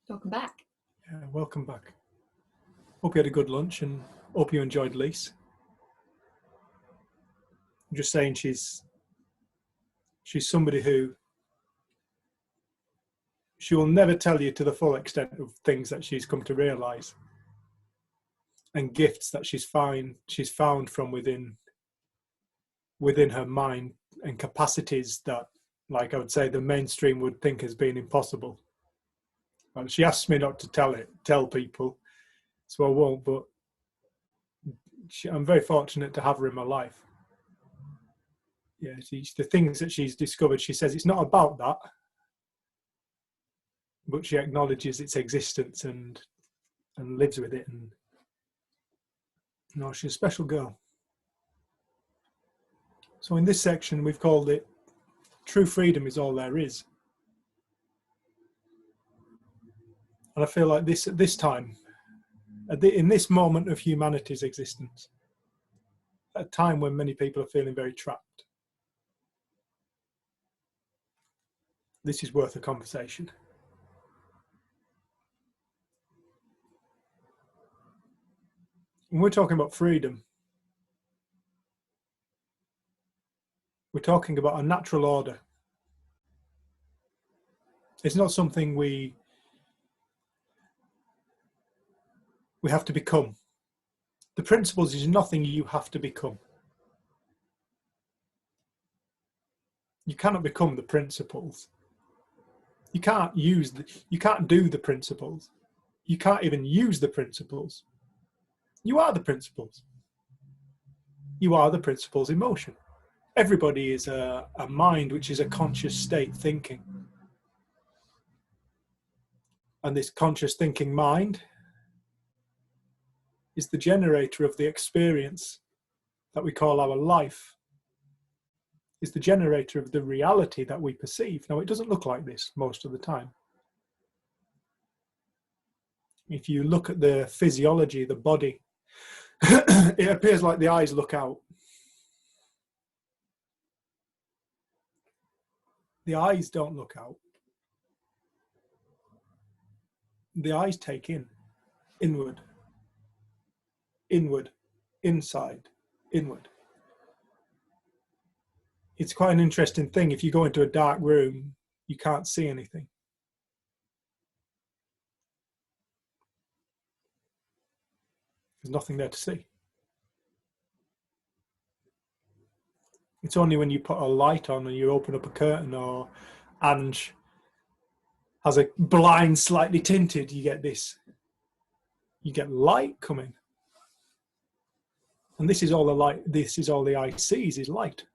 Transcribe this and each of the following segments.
Welcome back. Yeah, welcome back. Hope you had a good lunch and hope you enjoyed Lise. I'm just saying she's somebody who she will never tell you to the full extent of things that she's come to realise and gifts that she's found from within her mind and capacities that, like I would say, the mainstream would think has been impossible. And she asked me not to tell people, so I won't, but I'm very fortunate to have her in my life. Yeah, the things that she's discovered, she says it's not about that, but she acknowledges its existence and lives with it. And she's a special girl. So in this section, we've called it "True Freedom is All There Is." And I feel like this at this time, in this moment of humanity's existence, at a time when many people are feeling very trapped, this is worth a conversation. When we're talking about freedom, we're talking about a natural order. It's not something we have to become. The principles is nothing you have to become. You cannot become the principles. You can't do the principles. You can't even use the principles. You are the principles. You are the principles in motion. Everybody is a mind which is a conscious state thinking. And this conscious thinking mind is the generator of the experience that we call our life, is the generator of the reality that we perceive. Now, it doesn't look like this most of the time. If you look at the physiology, the body, it appears like the eyes look out. The eyes don't look out. The eyes take in, inward, inside, inward. It's quite an interesting thing. If you go into a dark room, you can't see anything. There's nothing there to see. It's only when you put a light on and you open up a curtain, or Ange has a blind slightly tinted, you get light coming. And this is all the eye sees is light.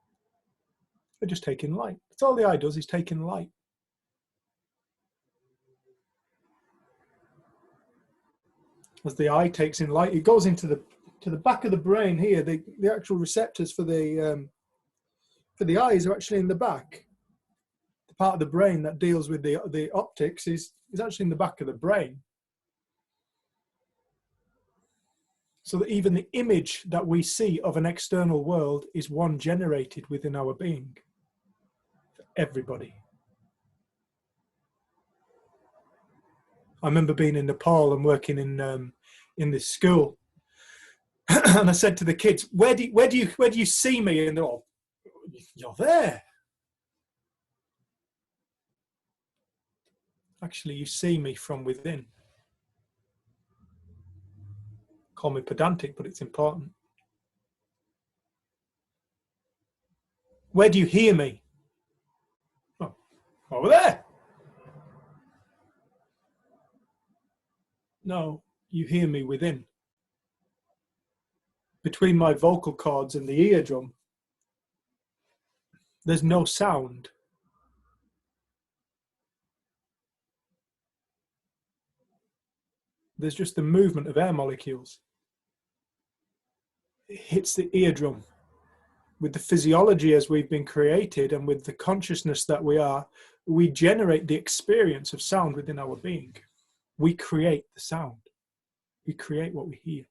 They're just taking light. That's all the eye does, is taking light. As the eye takes in light, it goes into the back of the brain here. The actual receptors for the eyes are actually in the back. The part of the brain that deals with the optics is actually in the back of the brain. So that even the image that we see of an external world is one generated within our being. For everybody. I remember being in Nepal and working in this school, and I said to the kids, "Where do you see me?" And they're all, "You're there." Actually, you see me from within. Call me pedantic, but it's important. Where do you hear me? Oh, over there. No, you hear me within. Between my vocal cords and the eardrum, there's no sound. There's just the movement of air molecules. It hits the eardrum. With the physiology as we've been created and with the consciousness that we are, we generate the experience of sound within our being. We create the sound. We create what we hear.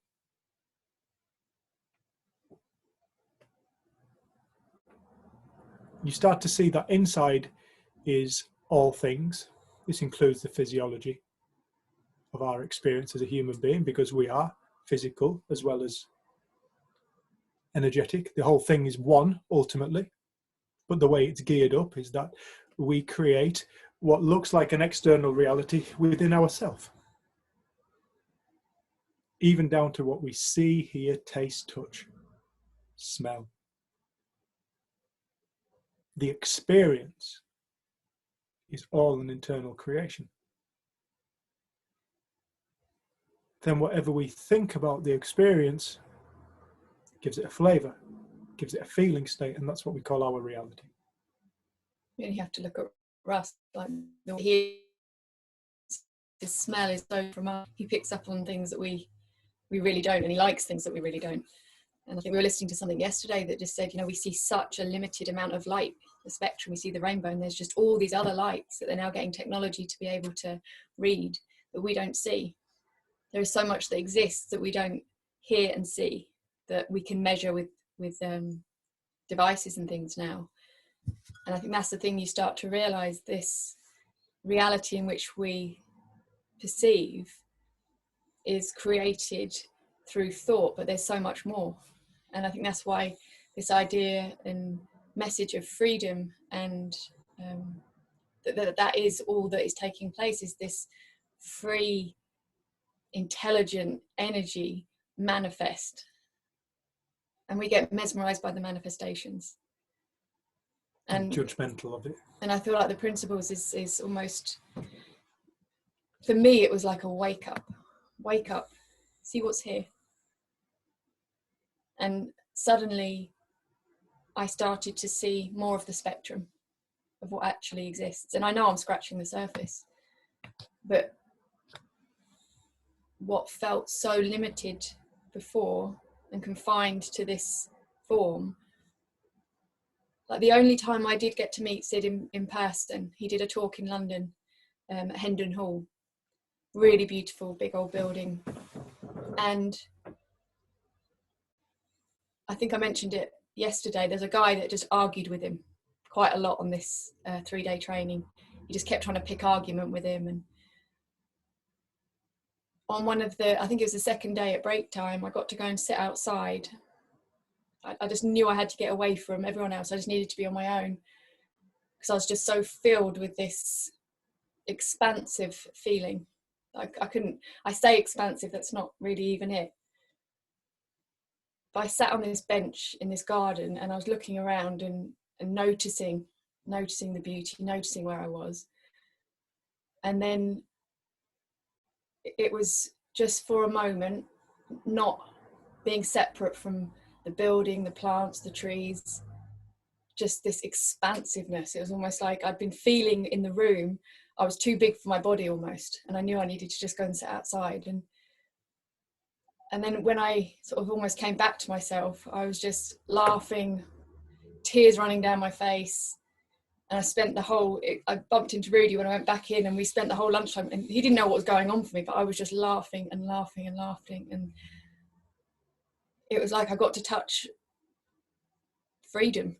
You start to see that inside is all things. This includes the physiology. of our experience as a human being, because we are physical as well as energetic. The whole thing is one ultimately, but the way it's geared up is that we create what looks like an external reality within ourselves, even down to what we see, hear, taste, touch, smell. The experience is all an internal creation. Then whatever we think about the experience gives it a flavor, gives it a feeling state, and that's what we call our reality. You really have to look at Russ, like his smell is so from us. He picks up on things that we really don't, and he likes things that we really don't. And I think we were listening to something yesterday that just said, you know, we see such a limited amount of light, the spectrum, we see the rainbow, and there's just all these other lights that they're now getting technology to be able to read that we don't see. There is so much that exists that we don't hear and see, that we can measure with devices and things now. And I think that's the thing, you start to realize this reality in which we perceive is created through thought, but there's so much more. And I think that's why this idea and message of freedom and that is all that is taking place, is this free, intelligent energy manifest. And we get mesmerized by the manifestations. And judgmental of it. And I feel like the principles is almost, for me, it was like a wake up, see what's here. And suddenly I started to see more of the spectrum of what actually exists. And I know I'm scratching the surface, but what felt so limited before and confined to this form, like the only time I did get to meet Sid in person, he did a talk in London at Hendon Hall, really beautiful, big old building. And I think I mentioned it yesterday, there's a guy that just argued with him quite a lot on this 3-day training. He just kept trying to pick argument with him. And on one of the, I think it was the second day at break time, I got to go and sit outside. I just knew I had to get away from everyone else. I just needed to be on my own, because I was just so filled with this expansive feeling. I say expansive, that's not really even it. But I sat on this bench in this garden and I was looking around and noticing the beauty, noticing where I was. And then it was just for a moment, not being separate from the building, the plants, the trees, just this expansiveness. It was almost like I'd been feeling in the room, I was too big for my body almost, and I knew I needed to just go and sit outside. And then when I sort of almost came back to myself, I was just laughing, tears running down my face. And I bumped into Rudy when I went back in, and we spent the whole lunchtime, and he didn't know what was going on for me, but I was just laughing and laughing and laughing. And it was like I got to touch freedom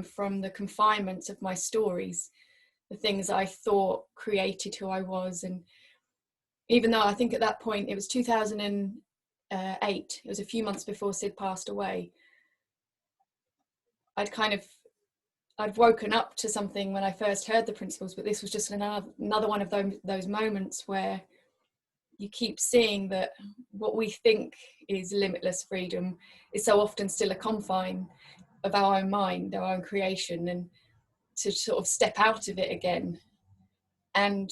from the confinements of my stories, the things I thought created who I was. And even though I think at that point, it was 2008, it was a few months before Sid passed away, I'd woken up to something when I first heard the principles, but this was just another one of those moments where you keep seeing that what we think is limitless freedom is so often still a confine of our own mind, our own creation, and to sort of step out of it again. And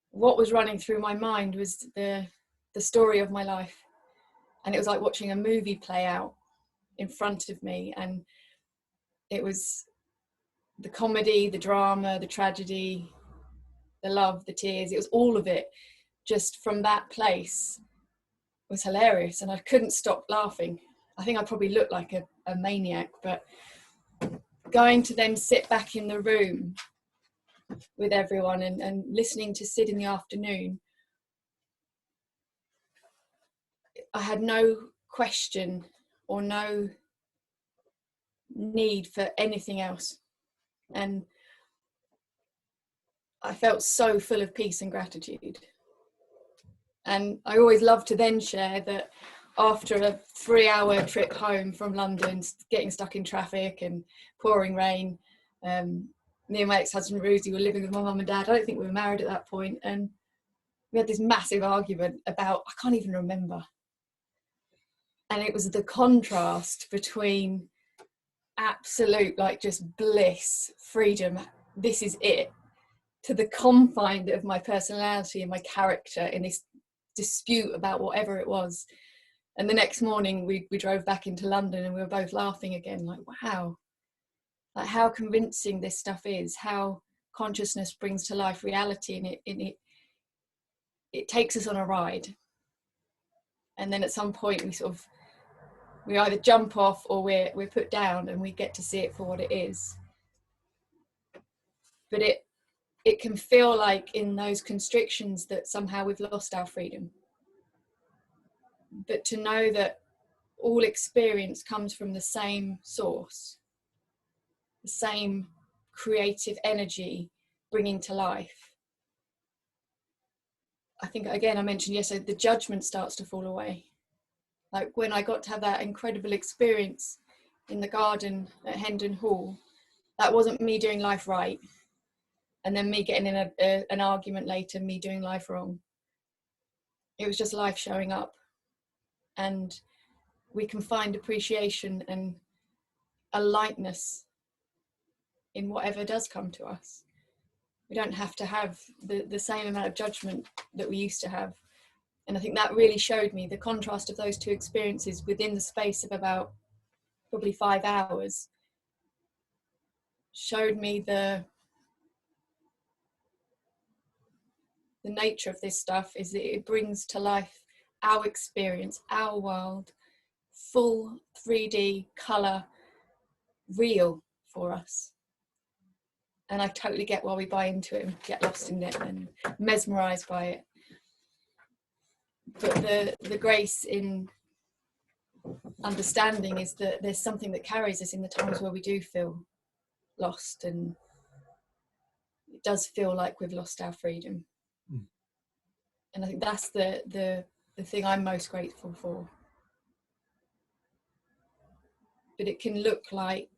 what was running through my mind was the story of my life. And it was like watching a movie play out in front of me. And it was the comedy, the drama, the tragedy, the love, the tears. It was all of it, just from that place. It was hilarious, and I couldn't stop laughing. I think I probably looked like a maniac, but going to then sit back in the room with everyone and listening to Sid in the afternoon, I had no question or no need for anything else. And I felt so full of peace and gratitude. And I always love to then share that after a 3-hour trip home from London, getting stuck in traffic and pouring rain, me and my ex-husband Rudy were living with my mum and dad. I don't think we were married at that point, and we had this massive argument about, I can't even remember. And it was the contrast between absolute, like, just bliss, freedom, this is it, to the confine of my personality and my character in this dispute about whatever it was. And the next morning we drove back into London and we were both laughing again, like, wow, like how convincing this stuff is, how consciousness brings to life reality, and it takes us on a ride. And then at some point we either jump off or we're put down, and we get to see it for what it is. But it can feel like in those constrictions that somehow we've lost our freedom. But to know that all experience comes from the same source, the same creative energy bringing to life. I think, again, I mentioned yesterday, the judgment starts to fall away. Like when I got to have that incredible experience in the garden at Hendon Hall, that wasn't me doing life right, and then me getting in an argument later, me doing life wrong. It was just life showing up, and we can find appreciation and a lightness in whatever does come to us. We don't have to have the same amount of judgment that we used to have. And I think that really showed me the contrast of those two experiences within the space of about probably 5 hours. Showed me the nature of this stuff is that it brings to life our experience, our world, full 3D colour, real for us. And I totally get why we buy into it and get lost in it and mesmerised by it. But the grace in understanding is that there's something that carries us in the times where we do feel lost, and it does feel like we've lost our freedom. And I think that's the thing I'm most grateful for. But it can look like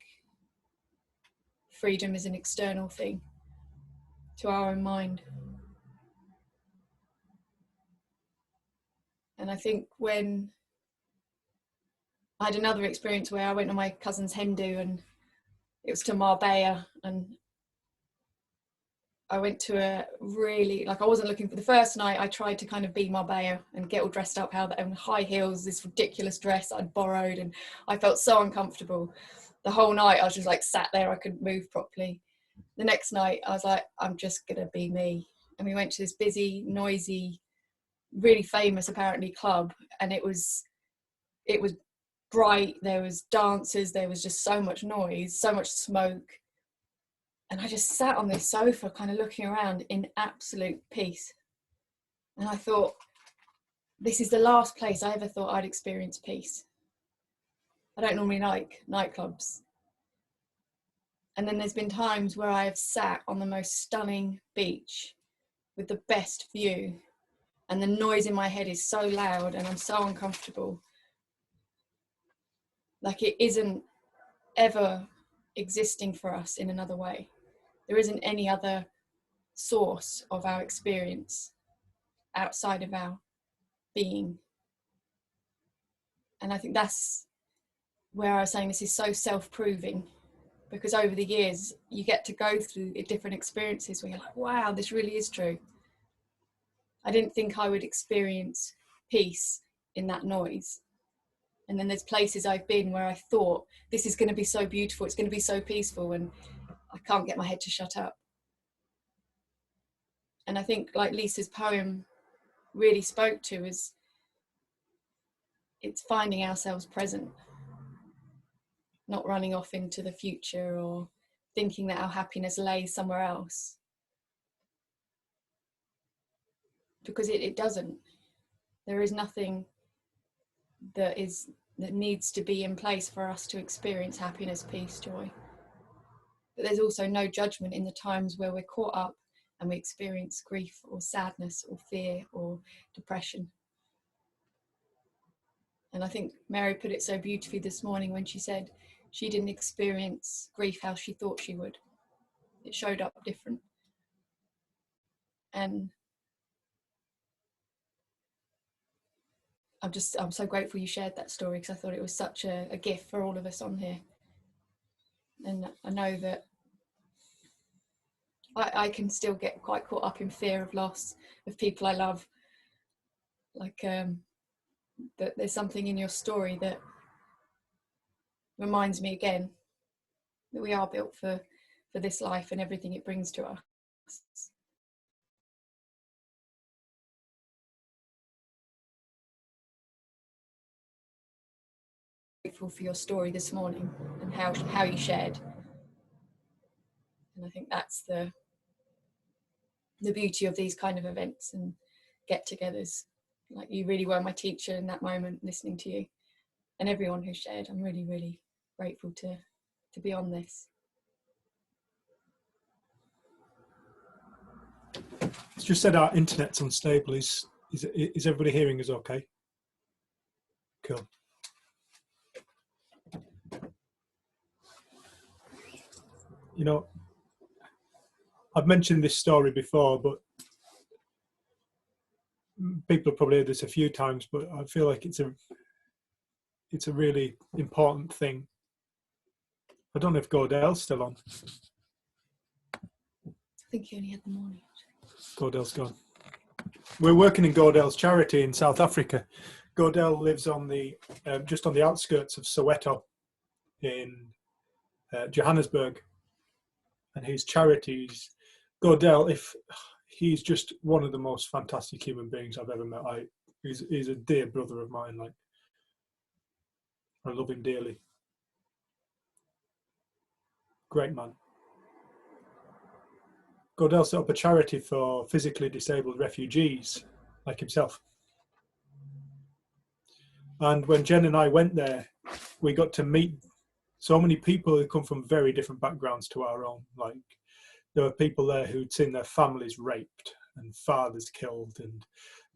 freedom is an external thing to our own mind. And I think when I had another experience where I went on my cousin's hen do, and it was to Marbella, and I went to a really, like, I wasn't looking for the first night. I tried to kind of be Marbella and get all dressed up, and high heels, this ridiculous dress I'd borrowed, and I felt so uncomfortable. The whole night I was just like sat there, I couldn't move properly. The next night I was like, I'm just gonna be me. And we went to this busy, noisy, really famous apparently club, and it was bright, there was dancers, there was just so much noise, so much smoke. And I just sat on this sofa kind of looking around in absolute peace. And I thought, this is the last place I ever thought I'd experience peace. I don't normally like nightclubs. And then there's been times where I have sat on the most stunning beach with the best view, and the noise in my head is so loud and I'm so uncomfortable. Like, it isn't ever existing for us in another way. There isn't any other source of our experience outside of our being. And I think that's where I was saying this is so self-proving, because over the years you get to go through different experiences where you're like, wow, this really is true. I didn't think I would experience peace in that noise. And then there's places I've been where I thought, this is going to be so beautiful, it's going to be so peaceful, and I can't get my head to shut up. And I think, like Lisa's poem really spoke to, is it's finding ourselves present, not running off into the future or thinking that our happiness lays somewhere else. Because it doesn't. There is nothing that needs to be in place for us to experience happiness, peace, joy. But there's also no judgment in the times where we're caught up and we experience grief or sadness or fear or depression. And I think Mary put it so beautifully this morning when she said she didn't experience grief how she thought she would. It showed up different. And I'm so grateful you shared that story, because I thought it was such a gift for all of us on here. And I know that I can still get quite caught up in fear of loss of people I love. Like that there's something in your story that reminds me again that we are built for this life and everything it brings to us. Grateful for your story this morning and how you shared. And I think that's the beauty of these kind of events and get-togethers. Like, you really were my teacher in that moment, listening to you and everyone who shared. I'm really, really grateful to be on this. It's just said our internet's unstable. Is everybody hearing us okay? Cool. You know, I've mentioned this story before, but people have probably heard this a few times, but I feel like it's a really important thing. I don't know if Gordell's still on. I think he only had the morning. Gordell's gone. We're working in Gordell's charity in South Africa. Gordell lives on the just on the outskirts of Soweto in Johannesburg, and his charities. Gordell, he's just one of the most fantastic human beings I've ever met. He's a dear brother of mine. Like, I love him dearly. Great man. Gordell set up a charity for physically disabled refugees like himself. And when Jen and I went there, we got to meet so many people who come from very different backgrounds to our own. Like, there were people there who'd seen their families raped and fathers killed, and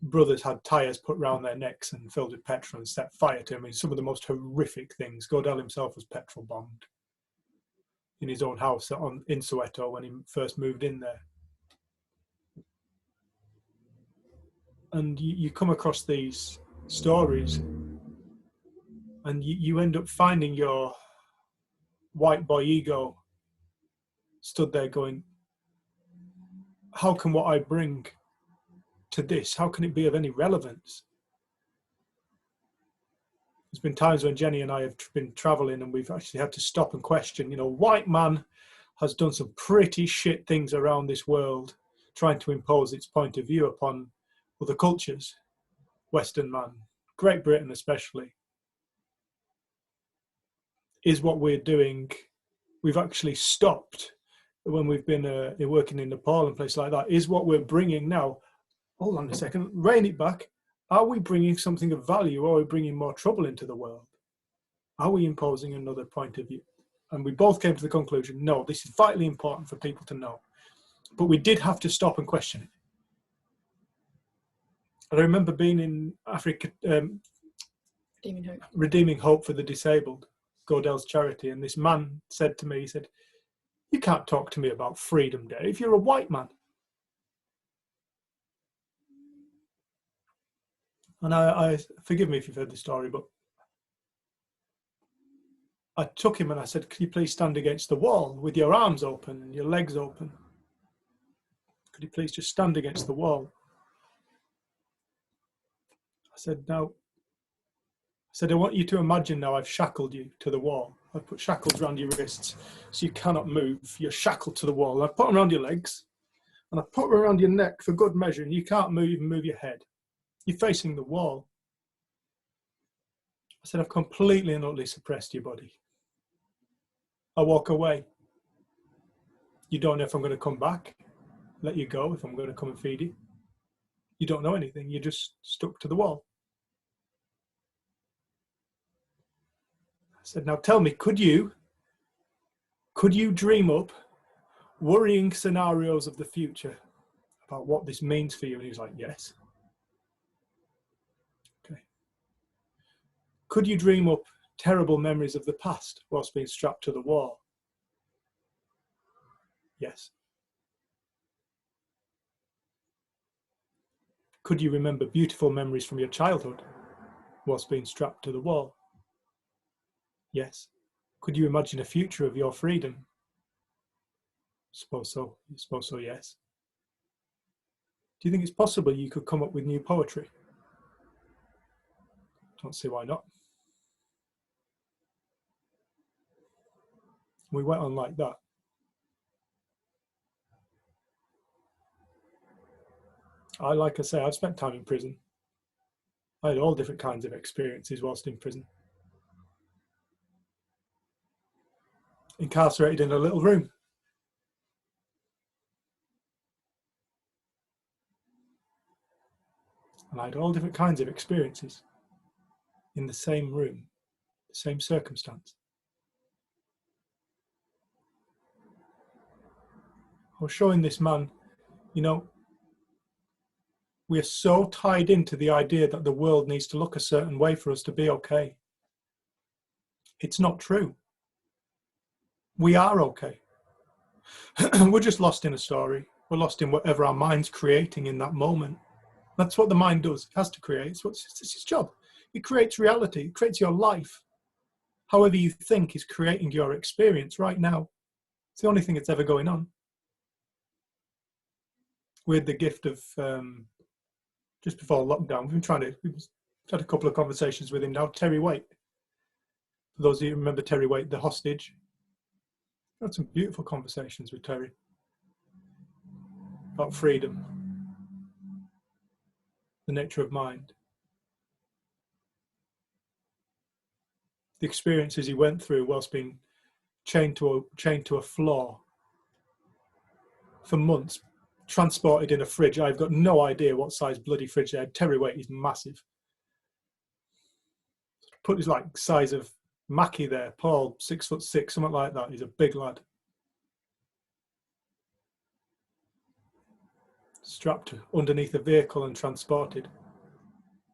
brothers had tyres put round their necks and filled with petrol and set fire to them. I mean, some of the most horrific things. Gordell himself was petrol bombed in his own house in Soweto when he first moved in there. And you come across these stories, and you end up finding your white boy ego stood there going, how can what I bring to this, how can it be of any relevance? There's been times when Jenny and I have been traveling and we've actually had to stop and question, white man has done some pretty shit things around this world, trying to impose its point of view upon other cultures. Western man, Great Britain especially. Is what we're doing, we've actually stopped when we've been working in Nepal and places like that, is what we're bringing now. Hold on a second, rein it back. Are we bringing something of value, or are we bringing more trouble into the world? Are we imposing another point of view? And we both came to the conclusion, no, this is vitally important for people to know. But we did have to stop and question it. And I remember being in Africa, Redeeming Hope for the Disabled, Gordell's charity, and this man said to me, he said, you can't talk to me about freedom, Dave, you're a white man. And I forgive me if you've heard the story, but I took him and I said, could you please stand against the wall with your arms open and your legs open? Could you please just stand against the wall? I said, I want you to imagine now I've shackled you to the wall. I've put shackles around your wrists so you cannot move. You're shackled to the wall. I've put them around your legs and I've put them around your neck for good measure, and you can't even move your head. You're facing the wall. I said, I've completely and utterly suppressed your body. I walk away. You don't know if I'm going to come back, let you go, if I'm going to come and feed you. You don't know anything. You're just stuck to the wall. I said, now tell me, could you dream up worrying scenarios of the future about what this means for you? And he was like, yes. Okay. Could you dream up terrible memories of the past whilst being strapped to the wall? Yes. Could you remember beautiful memories from your childhood whilst being strapped to the wall? Yes. Could you imagine a future of your freedom? Suppose so. Suppose so, yes. Do you think it's possible you could come up with new poetry? Don't see why not. We went on like that. Like I say, I've spent time in prison. I had all different kinds of experiences whilst in prison. Incarcerated in a little room. And I had all different kinds of experiences in the same room, the same circumstance. I was showing this man, you know, we are so tied into the idea that the world needs to look a certain way for us to be okay. It's not true. We are okay. We're just lost in a story. We're lost in whatever our mind's creating in that moment. That's what the mind does. It has to create. It's its job. It creates reality. It creates your life. However you think is creating your experience right now. It's the only thing that's ever going on. We had the gift of, just before lockdown, we've had a couple of conversations with him now, Terry Waite. For those of you who remember Terry Waite, the hostage, I had some beautiful conversations with Terry about freedom, the nature of mind, the experiences he went through whilst being chained to a floor for months, transported in a fridge. I've got no idea what size bloody fridge they had. Terry Waite is massive. Put his like size of Mackie there, Paul, 6'6", something like that. He's a big lad. Strapped underneath a vehicle and transported.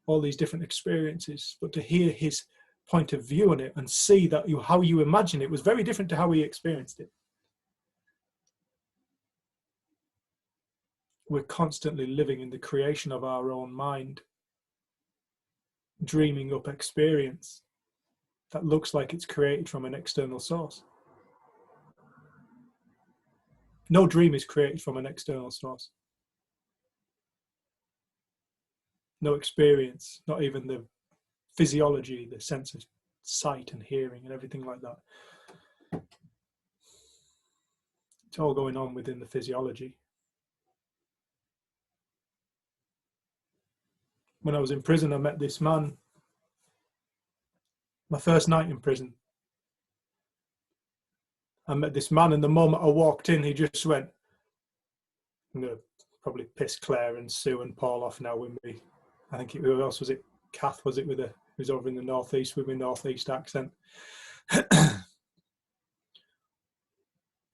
All these different experiences, but to hear his point of view on it and see that how you imagine it was very different to how he experienced it. We're constantly living in the creation of our own mind, dreaming up experience that looks like it's created from an external source. No dream is created from an external source. No experience, not even the physiology, the sense of sight and hearing and everything like that. It's all going on within the physiology. When I was in prison, I met this man. My first night in prison. I met this man, and the moment I walked in, he just went, I'm going to probably piss Claire and Sue and Paul off now with me. I think who else was it? Kath, was it, who's over in the northeast with my northeast accent.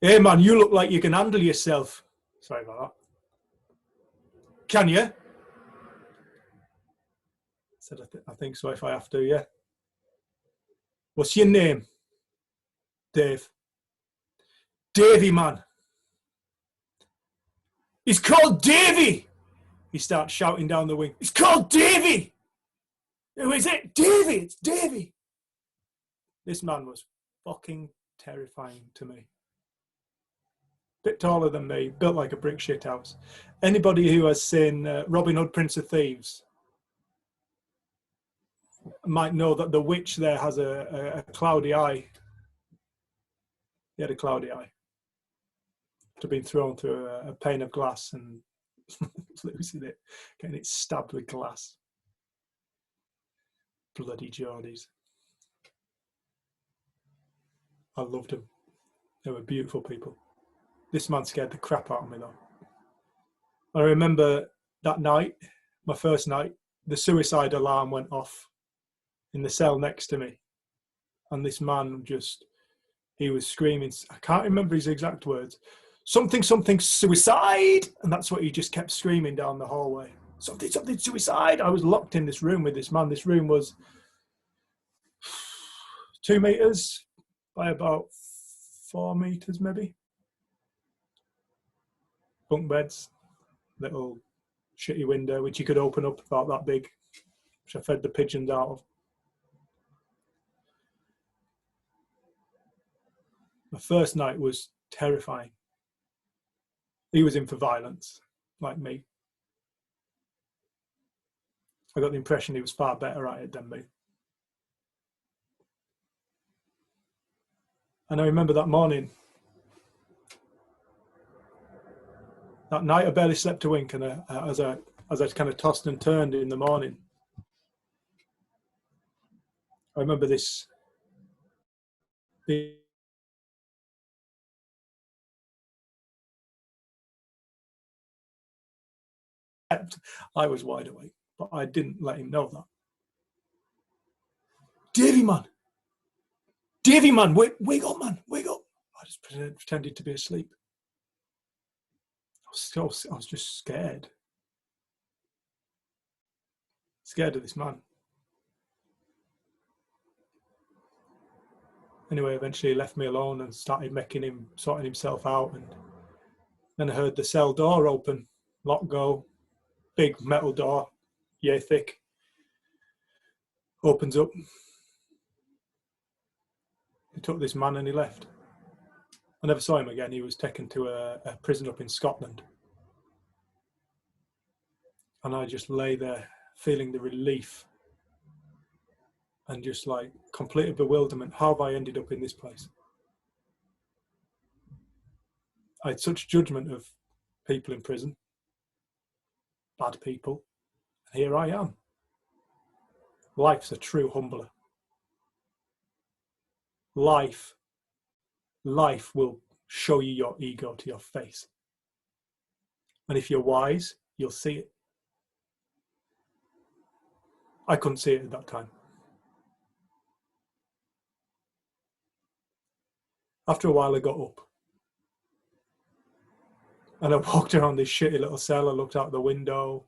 Hey man, you look like you can handle yourself. Sorry about that. Can you? I said, I think so if I have to, yeah. What's your name? Dave. Davey, man. He's called Davey. He starts shouting down the wing. It's called Davey. Who is it? Davey. It's Davey. This man was fucking terrifying to me. Bit taller than me, built like a brick shit house. Anybody who has seen Robin Hood, Prince of Thieves might know that the witch there has a cloudy eye. He had a cloudy eye. To being thrown through a pane of glass and losing it, getting it stabbed with glass. Bloody Geordies. I loved them. They were beautiful people. This man scared the crap out of me though. I remember that night, my first night, the suicide alarm went off in the cell next to me. And this man he was screaming, I can't remember his exact words, something, something, suicide. And that's what he just kept screaming down the hallway. Something, something, suicide. I was locked in this room with this man. This room was 2 meters by about 4 meters, maybe. Bunk beds, little shitty window, which you could open up about that big, which I fed the pigeons out of. The first night was terrifying. He was in for violence, like me. I got the impression he was far better at it than me. And I remember that morning, that night I barely slept a wink, and as I kind of tossed and turned in the morning, I remember this being I was wide awake, but I didn't let him know that. Davy man, wake up, man, wake up. I just pretended to be asleep. I was just scared. Scared of this man. Anyway, eventually he left me alone and started sorting himself out. And then I heard the cell door open, lock go, big metal door, yay thick, opens up. He took this man and he left. I never saw him again. He was taken to a prison up in Scotland. And I just lay there feeling the relief and just like complete bewilderment. How have I ended up in this place? I had such judgment of people in prison, bad people, and here I am. Life's a true humbler. Life will show you your ego to your face. And if you're wise, you'll see it. I couldn't see it at that time. After a while, I got up. And I walked around this shitty little cell. I looked out the window.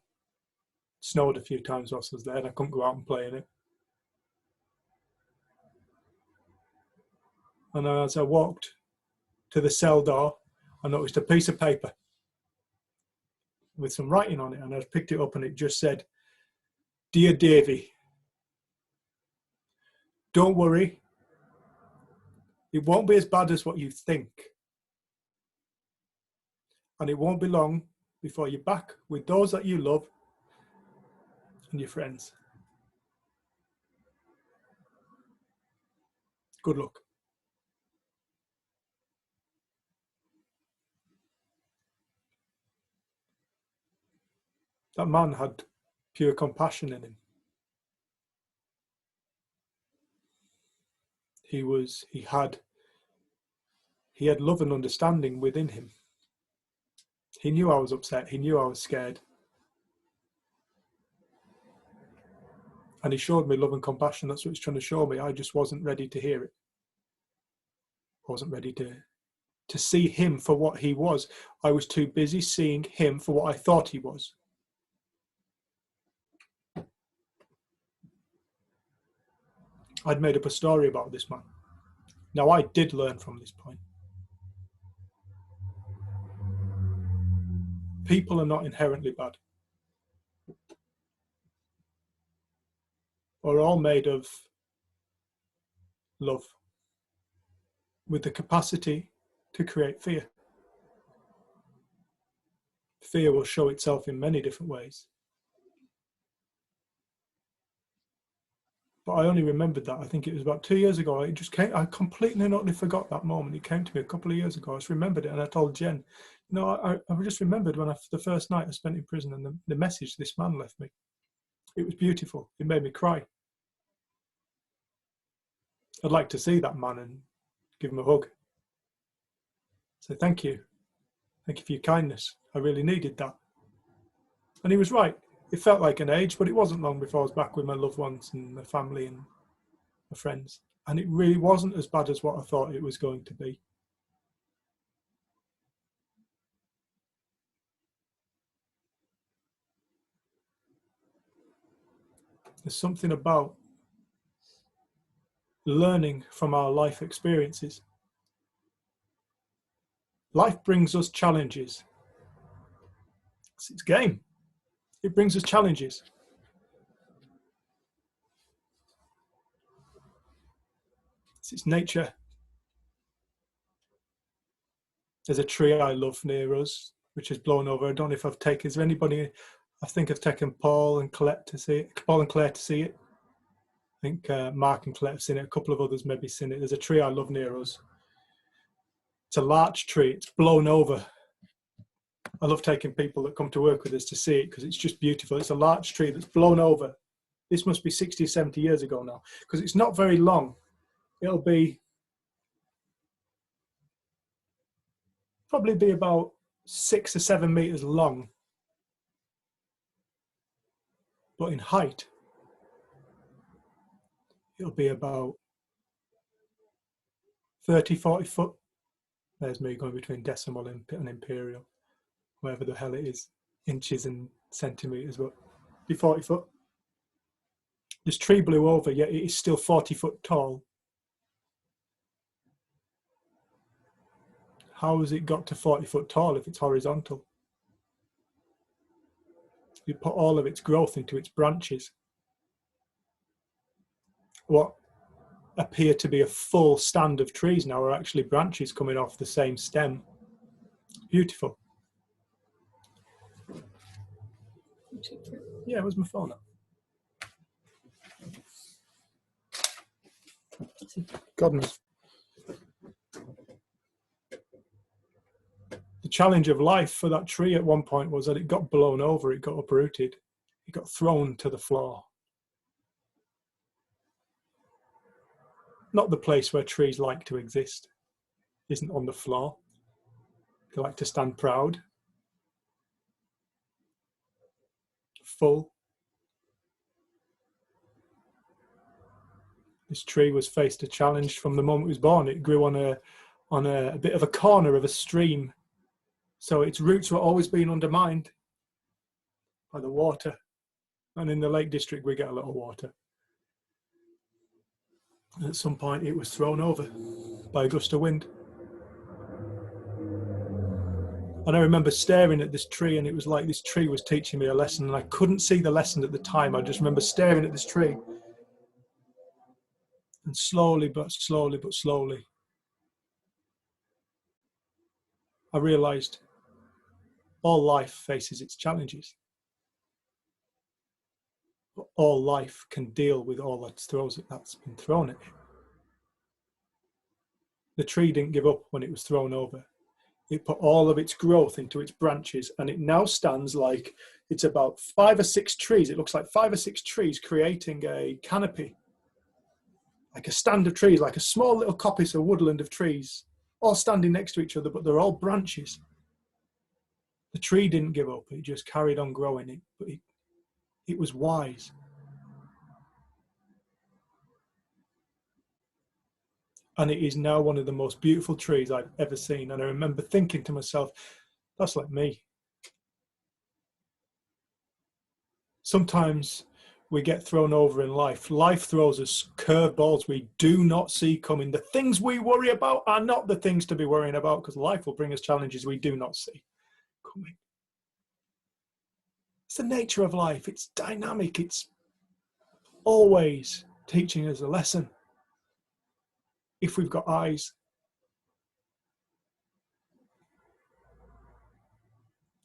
It snowed a few times whilst I was there, and I couldn't go out and play in it. And as I walked to the cell door, I noticed a piece of paper with some writing on it, and I picked it up and it just said, "Dear Davy, don't worry, it won't be as bad as what you think. And it won't be long before you're back with those that you love and your friends. Good luck." That man had pure compassion in him. He had love and understanding within him. He knew I was upset. He knew I was scared. And he showed me love and compassion. That's what he's trying to show me. I just wasn't ready to hear it. I wasn't ready to see him for what he was. I was too busy seeing him for what I thought he was. I'd made up a story about this man. Now, I did learn from this point. People are not inherently bad. We're all made of love, with the capacity to create fear. Fear will show itself in many different ways. But I only remembered that, I think it was about 2 years ago. It just came, I completely and utterly forgot that moment. It came to me a couple of years ago. I just remembered it, and I told Jen, I just remembered when the first night I spent in prison, and the message this man left me. It was beautiful. It made me cry. I'd like to see that man and give him a hug. Say thank you. Thank you for your kindness. I really needed that. And he was right. It felt like an age, but it wasn't long before I was back with my loved ones and my family and my friends. And it really wasn't as bad as what I thought it was going to be. There's something about learning from our life experiences. Life brings us challenges. It's its game. It brings us challenges. It's its nature. There's a tree I love near us, which has blown over. I don't know if I've taken, is there anybody, I think I've taken Paul and Claire to see it. I think Mark and Claire have seen it. A couple of others maybe seen it. There's a tree I love near us. It's a large tree. It's blown over. I love taking people that come to work with us to see it because it's just beautiful. It's a large tree that's blown over. This must be 60 or 70 years ago now, because it's not very long. It'll be probably be about 6 or 7 meters long, but in height it'll be about 30, 40 foot. There's me going between decimal and imperial, wherever the hell it is, inches and centimeters, but be 40 foot. This tree blew over, yet it is still 40 foot tall. How has it got to 40 foot tall if it's horizontal? You put all of its growth into its branches. What appear to be a full stand of trees now are actually branches coming off the same stem. Beautiful. Yeah, where's my phone up? God knows. The challenge of life for that tree at one point was that it got blown over, it got uprooted, it got thrown to the floor. Not the place where trees like to exist, isn't on the floor. They like to stand proud, full. This tree was faced a challenge from the moment it was born. It grew on a bit of a corner of a stream, so its roots were always being undermined by the water. And in the Lake District, we get a little water. And at some point, it was thrown over by a gust of wind. And I remember staring at this tree, and it was like this tree was teaching me a lesson, and I couldn't see the lesson at the time. I just remember staring at this tree. And slowly, but slowly, but slowly, I realized all life faces its challenges. But all life can deal with all that's been thrown at it. The tree didn't give up when it was thrown over. It put all of its growth into its branches, and it now stands like it's about 5 or 6 trees. It looks like 5 or 6 trees creating a canopy, like a stand of trees, like a small little coppice or woodland of trees, all standing next to each other, but they're all branches. The tree didn't give up. It just carried on growing. It was wise. And it is now one of the most beautiful trees I've ever seen. And I remember thinking to myself, that's like me. Sometimes we get thrown over in life. Life throws us curveballs we do not see coming. The things we worry about are not the things to be worrying about, because life will bring us challenges we do not see coming. It's the nature of life. It's dynamic. It's always teaching us a lesson if we've got eyes.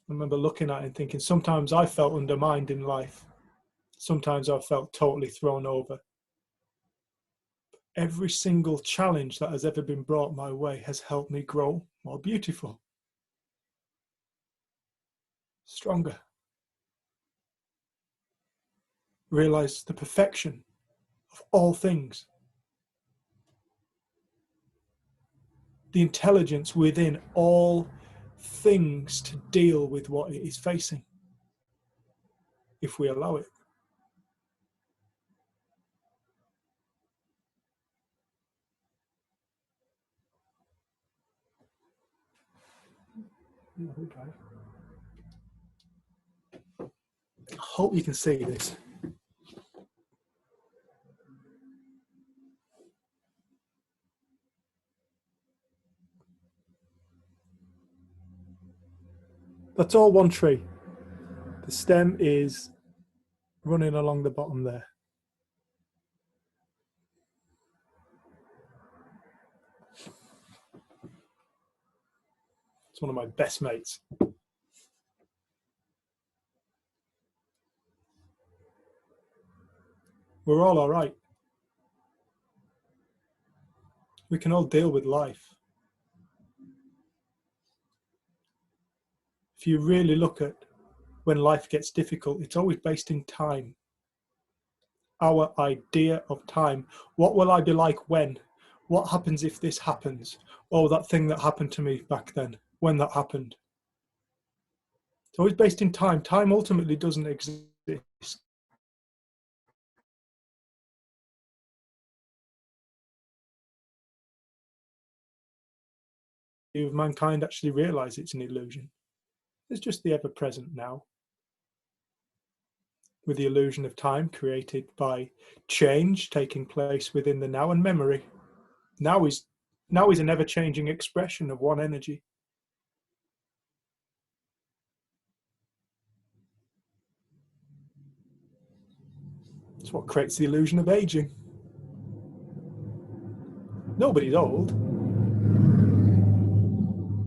I remember looking at it and thinking, sometimes I felt undermined in life. Sometimes I felt totally thrown over. Every single challenge that has ever been brought my way has helped me grow more beautiful, stronger. Realize the perfection of all things. The intelligence within all things to deal with what it is facing, if we allow it. I hope you can see this. That's all one tree. The stem is running along the bottom there. It's one of my best mates. We're all right. We can all deal with life. If you really look at when life gets difficult, it's always based in time. Our idea of time. What will I be like when? What happens if this happens? Oh, that thing that happened to me back then, when that happened. It's always based in time. Time ultimately doesn't exist. If mankind actually realise it's an illusion. It's just the ever-present now. With the illusion of time created by change taking place within the now, and memory. Now is an ever-changing expression of one energy. It's what creates the illusion of aging. Nobody's old.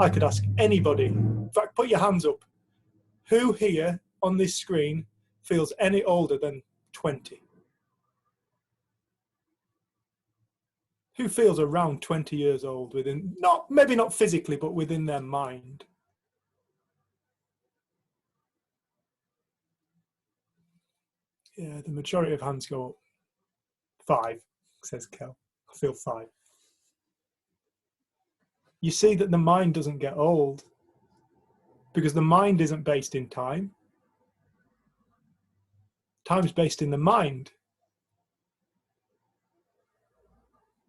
I could ask anybody, in fact, put your hands up. Who here on this screen feels any older than 20? Who feels around 20 years old within, maybe not physically, but within their mind? Yeah, the majority of hands go up. 5, says Kel. I feel 5. You see that the mind doesn't get old because the mind isn't based in time. Time's based in the mind.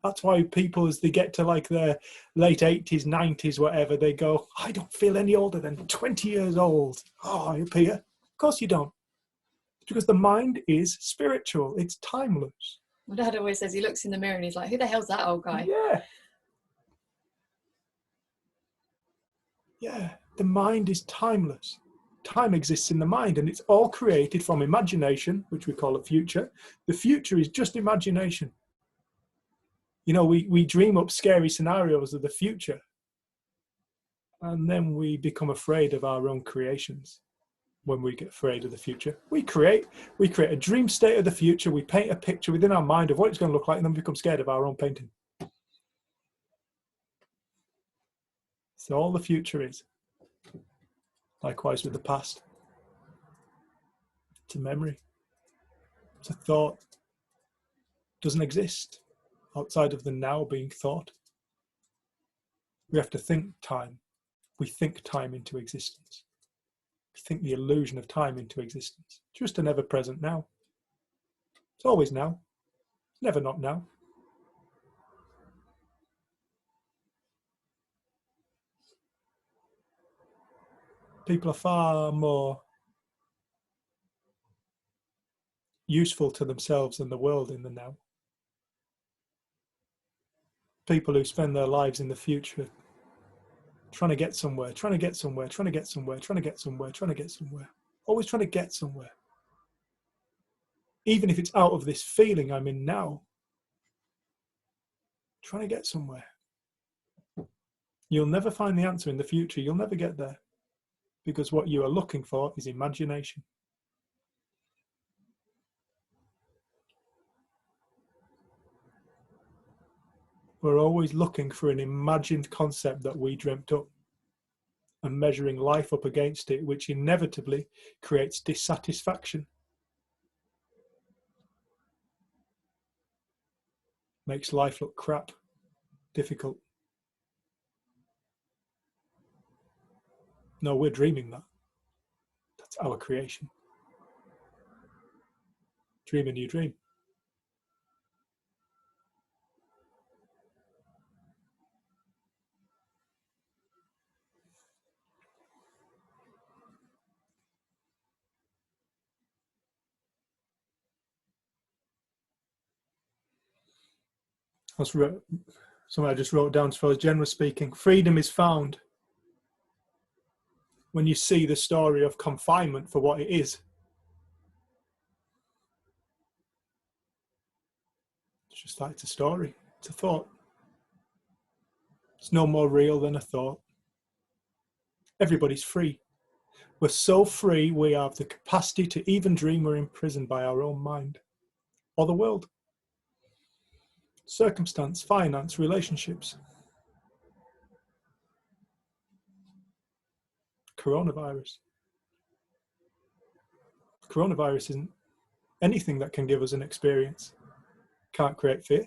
That's why people, as they get to like their late 80s, 90s, whatever, they go, I don't feel any older than 20 years old. Oh, Peter, of course you don't. It's because the mind is spiritual. It's timeless. My dad always says he looks in the mirror and he's like, who the hell's that old guy? Yeah. Yeah, the mind is timeless. Time exists in the mind, and it's all created from imagination, which we call a future. The future is just imagination. You know, we dream up scary scenarios of the future, and then we become afraid of our own creations. When we get afraid of the future, we create a dream state of the future. We paint a picture within our mind of what it's going to look like, and then we become scared of our own painting. So all the future is. Likewise with the past. It's a memory. It's a thought. It doesn't exist outside of the now being thought. We have to think time. We think time into existence. We think the illusion of time into existence. Just an ever-present now. It's always now. Never not now. People are far more useful to themselves and the world in the now. People who spend their lives in the future trying to get somewhere, trying to get somewhere, trying to get somewhere, trying to get somewhere, trying to get somewhere. Always trying to get somewhere. Even if it's out of this feeling I'm in now. Trying to get somewhere. You'll never find the answer in the future. You'll never get there. Because what you are looking for is imagination. We're always looking for an imagined concept that we dreamt up and measuring life up against it, which inevitably creates dissatisfaction. Makes life look crap, difficult. No, we're dreaming that. That's our creation. Dream a new dream. Something I just wrote down as far as Jen was speaking. Freedom is found when you see the story of confinement for what it is. It's just like it's a story, it's a thought. It's no more real than a thought. Everybody's free. We're so free, we have the capacity to even dream we're imprisoned by our own mind or the world. Circumstance, finance, relationships. Coronavirus. Coronavirus isn't anything that can give us an experience. Can't create fear.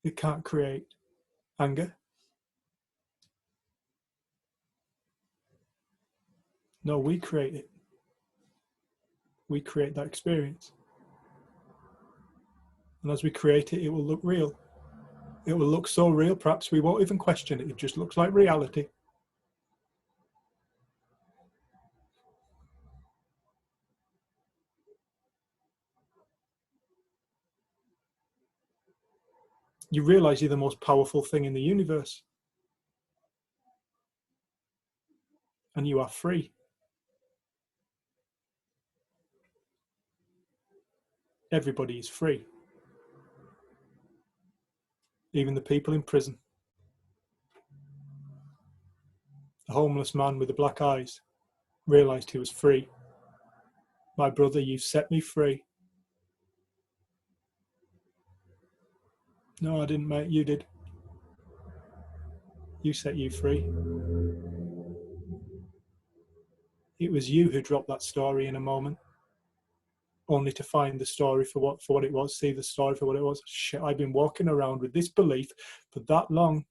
It can't create anger. No, we create it. We create that experience. And as we create it, it will look real. It will look so real, perhaps we won't even question it. It just looks like reality. You realize you're the most powerful thing in the universe. And you are free. Everybody is free. Even the people in prison. The homeless man with the black eyes realized he was free. My brother, you set me free. No, I didn't, mate. You did. You set you free. It was you who dropped that story in a moment, only to find the story for what it was, see the story for what it was. Shit, I've been walking around with this belief for that long.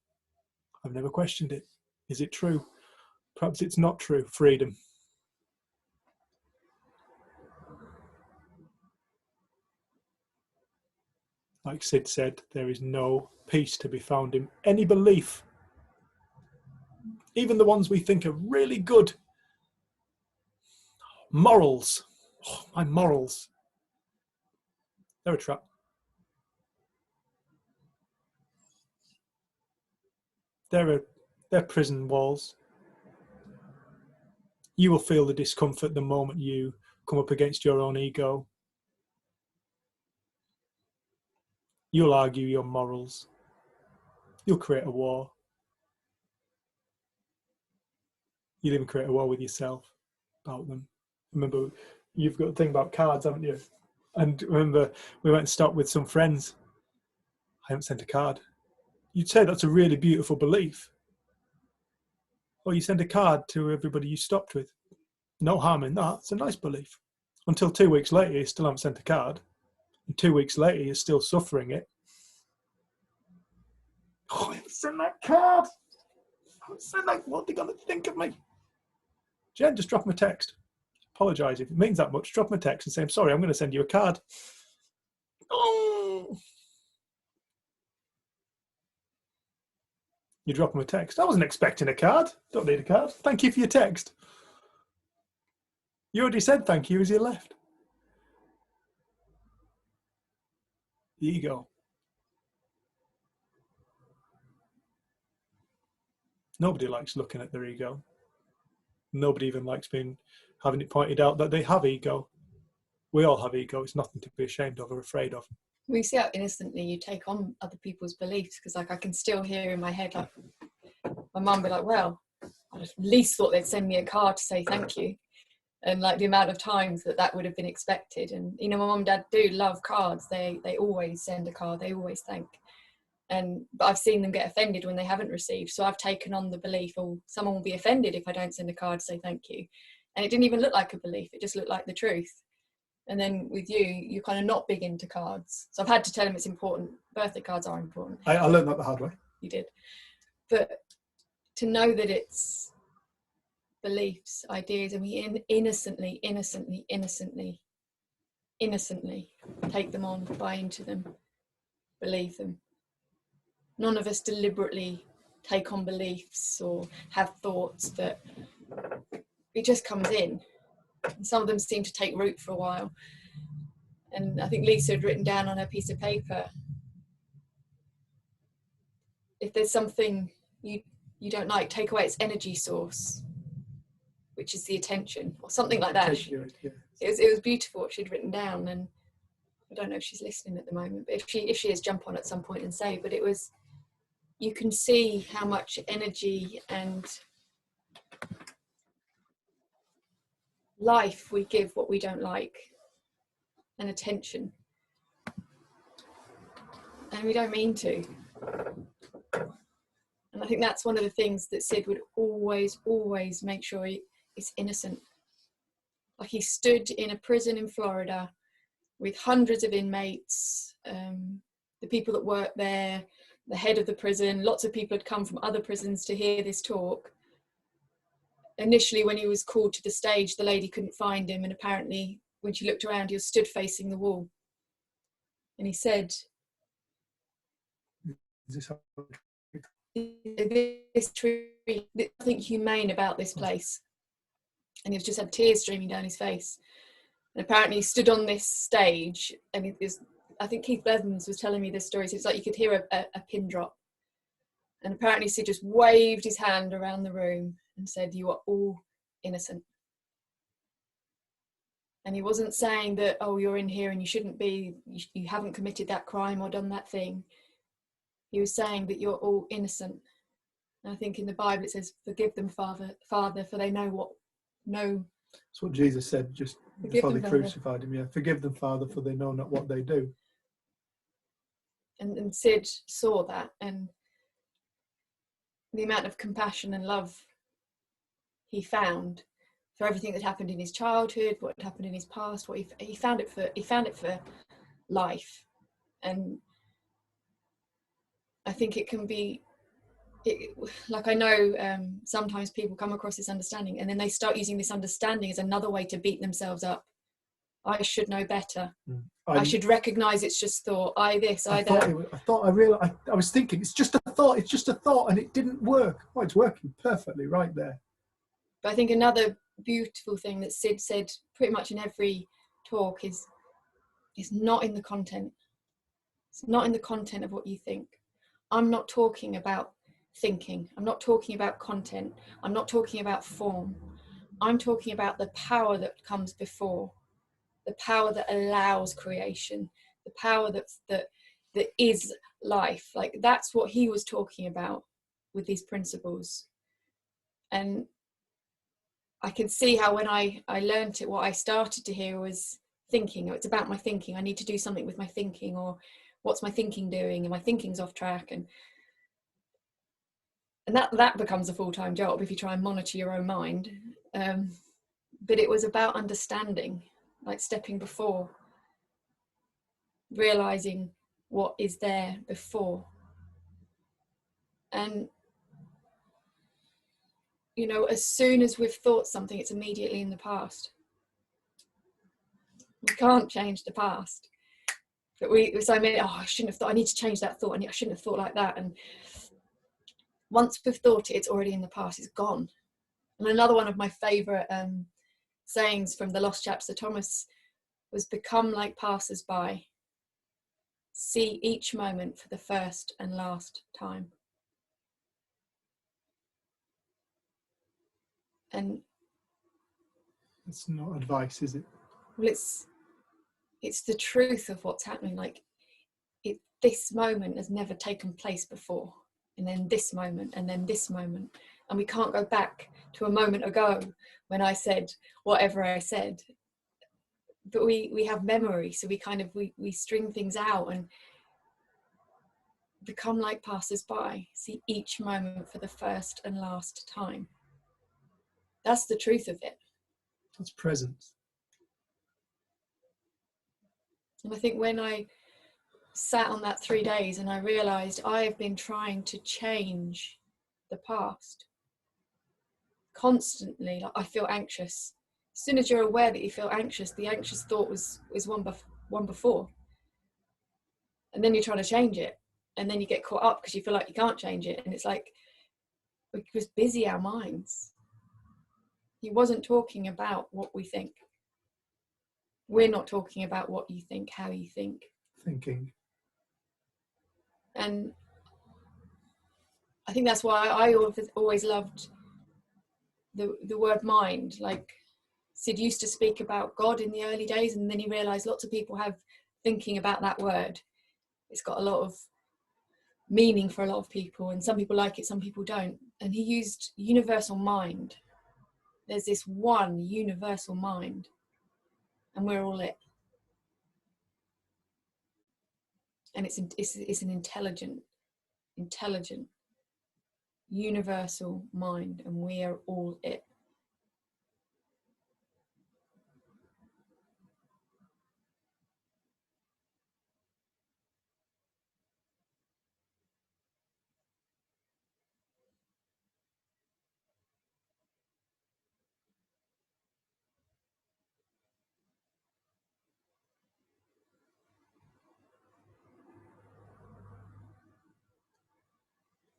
I've never questioned it. Is it true? Perhaps it's not true. Freedom. Like Sid said, there is no peace to be found in any belief. Even the ones we think are really good. Morals. Oh, my morals. They're a trap. They're prison walls. You will feel the discomfort the moment you come up against your own ego. You'll argue your morals. You'll create a war. You'll even create a war with yourself about them. Remember, you've got a thing about cards, haven't you? And remember, we went and stopped with some friends. I haven't sent a card. You'd say that's a really beautiful belief. Or you send a card to everybody you stopped with. No harm in that. It's a nice belief. Until 2 weeks later, you still haven't sent a card. And 2 weeks later, you're still suffering it. Oh, I haven't sent that card. I haven't sent that. What are they going to think of me? Jen, just drop them a text. Apologise. If it means that much, drop them a text and say, I'm sorry, I'm going to send you a card. Oh. You drop them a text. I wasn't expecting a card. Don't need a card. Thank you for your text. You already said thank you as you left. The ego. Nobody likes looking at their ego. Nobody even likes having it pointed out that they have ego. We all have ego. It's nothing to be ashamed of or afraid of. We see how innocently you take on other people's beliefs, because like I can still hear in my head like my mum be like, well, I at least thought they'd send me a card to say thank you. And like the amount of times that would have been expected. And you know, my mum and dad do love cards. They always send a card, they always thank. But I've seen them get offended when they haven't received. So I've taken on the belief, oh, someone will be offended if I don't send a card to say thank you. And it didn't even look like a belief, it just looked like the truth. And then with you, you're kind of not big into cards. So I've had to tell them it's important. Birthday cards are important. I learned that the hard way. You did. But to know that it's beliefs, ideas, and we innocently take them on, buy into them, believe them. None of us deliberately take on beliefs or have thoughts, that it just comes in. And some of them seem to take root for a while. And I think Lisa had written down on her piece of paper, if there's something you don't like, take away its energy source, which is the attention, or something like that. It was beautiful what she'd written down, and I don't know if she's listening at the moment, but if she is, jump on at some point and say. But it was, you can see how much energy and life we give what we don't like, and attention, and we don't mean to. And I think that's one of the things that Sid would always make sure it's innocent. Like, he stood in a prison in Florida with hundreds of inmates, the people that work there, the head of the prison, lots of people had come from other prisons to hear this talk. Initially, when he was called to the stage, the lady couldn't find him, and apparently when she looked around, he was stood facing the wall. And he said, "This tree, there's nothing humane about this place." And he just had tears streaming down his face. And apparently he stood on this stage, and it was, I think Keith Blevins was telling me this story, so it's like you could hear a pin drop. And apparently Sid just waved his hand around the room and said, "You are all innocent." And he wasn't saying that, "Oh, you're in here and you shouldn't be, you haven't committed that crime or done that thing." He was saying that you're all innocent. And I think in the Bible it says, "Forgive them, Father, for they know what." That's what Jesus said just before they crucified him. Yeah, forgive them, Father, for they know not what they do. And Sid saw that, and the amount of compassion and love he found for everything that happened in his childhood, what happened in his past, what he found it for life. And I think it can be, like, I know sometimes people come across this understanding and then they start using this understanding as another way to beat themselves up. I should know better. I should recognize it's just thought. I was thinking it's just a thought, and it didn't work. Oh, it's working perfectly right there. But I think another beautiful thing that Sid said pretty much in every talk is not in the content. It's not in the content of what you think. I'm not talking about thinking. I'm not talking about content. I'm not talking about form. I'm talking about the power that comes before, the power that allows creation, the power that is life. Like, that's what he was talking about with these principles. And I can see how when I learned it, what I started to hear was thinking. It's about my thinking. I need to do something with my thinking, or what's my thinking doing, and my thinking's off track. And that becomes a full-time job if you try and monitor your own mind. But it was about understanding, like stepping before, realizing what is there before. And, you know, as soon as we've thought something, it's immediately in the past. We can't change the past. But I shouldn't have thought, I need to change that thought, and I shouldn't have thought like that. And once we've thought it, it's already in the past, it's gone. And another one of my favourite sayings from the Lost Chapter Thomas was, "Become like passers-by. See each moment for the first and last time." And it's not advice, is it? Well, it's the truth of what's happening. Like, this moment has never taken place before, and then this moment, and then this moment, and we can't go back to a moment ago when I said whatever I said. But we have memory, so we string things out and become like passers-by. See each moment for the first and last time. That's the truth of it. That's presence. And I think when I sat on that 3 days and I realized I have been trying to change the past constantly. Like, I feel anxious. As soon as you're aware that you feel anxious, the anxious thought was one before. And then you're trying to change it. And then you get caught up because you feel like you can't change it. And it's like, we just busy our minds. He wasn't talking about what we think. We're not talking about what you think, how you think. Thinking. And I think that's why I always loved the word mind. Like Sid used to speak about God in the early days, and then he realized lots of people have thinking about that word. It's got a lot of meaning for a lot of people, and some people like it, some people don't. And he used universal mind. There's this one universal mind, and we're all it. And it's an intelligent universal mind, and we are all it.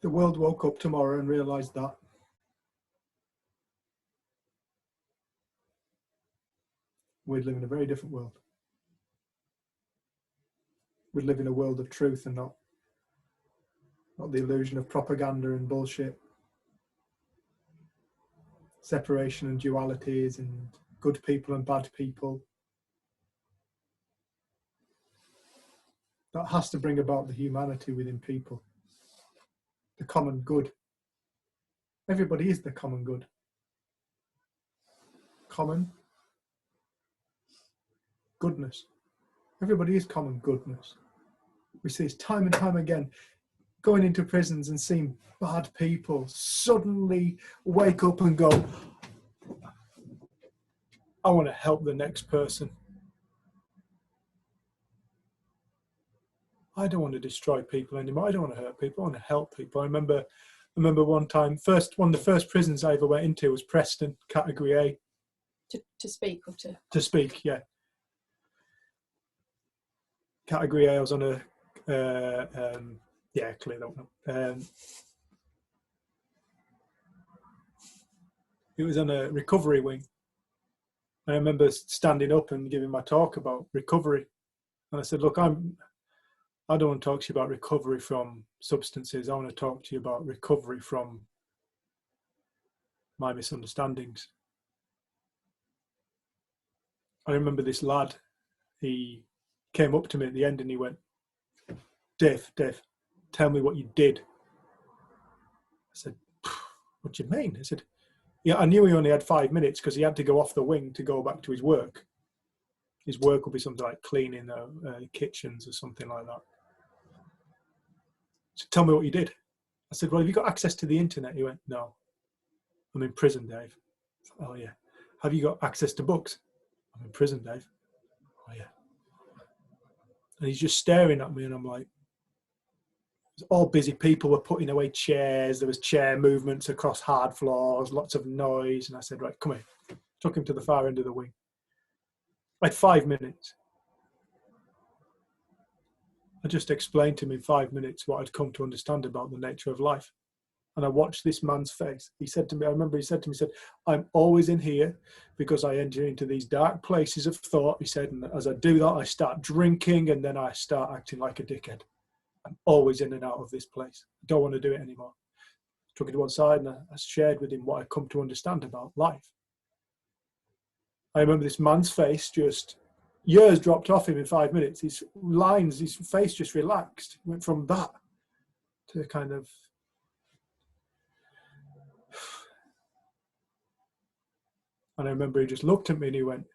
The world woke up tomorrow and realised that. We'd live in a very different world. We'd live in a world of truth and not the illusion of propaganda and bullshit. Separation and dualities and good people and bad people. That has to bring about the humanity within people. The common good. Everybody is the common good. Common goodness. Everybody is common goodness. We see this time and time again, going into prisons and seeing bad people suddenly wake up and go, I want to help the next person. I don't want to destroy people anymore. I don't want to hurt people. I want to help people. I remember one time, one of the first prisons I ever went into was Preston, category A. To speak or to? To speak, yeah. Category A, I was on a, clear that one. It was on a recovery wing. I remember standing up and giving my talk about recovery. And I said, look, I don't want to talk to you about recovery from substances. I want to talk to you about recovery from my misunderstandings. I remember this lad, he came up to me at the end and he went, Dave, tell me what you did. I said, what do you mean? I said, yeah, I knew he only had 5 minutes because he had to go off the wing to go back to his work. His work would be something like cleaning kitchens or something like that. So tell me what you did. I said, well, have you got access to the internet? He went, no. I'm in prison, Dave. Said, oh, yeah. Have you got access to books? I'm in prison, Dave. Oh, yeah. And he's just staring at me and I'm like, all busy people were putting away chairs. There was chair movements across hard floors, lots of noise. And I said, right, come here. Took him to the far end of the wing. I had 5 minutes. I just explained to him in 5 minutes what I'd come to understand about the nature of life. And I watched this man's face. He said to me, I remember he said to me, he said, I'm always in here because I enter into these dark places of thought. He said, and as I do that, I start drinking and then I start acting like a dickhead. I'm always in and out of this place. I don't want to do it anymore. I took it to one side and I shared with him what I'd come to understand about life. I remember this man's face just, years dropped off him in 5 minutes. His face just relaxed. Went from that to kind of, and I remember he just looked at me and he went,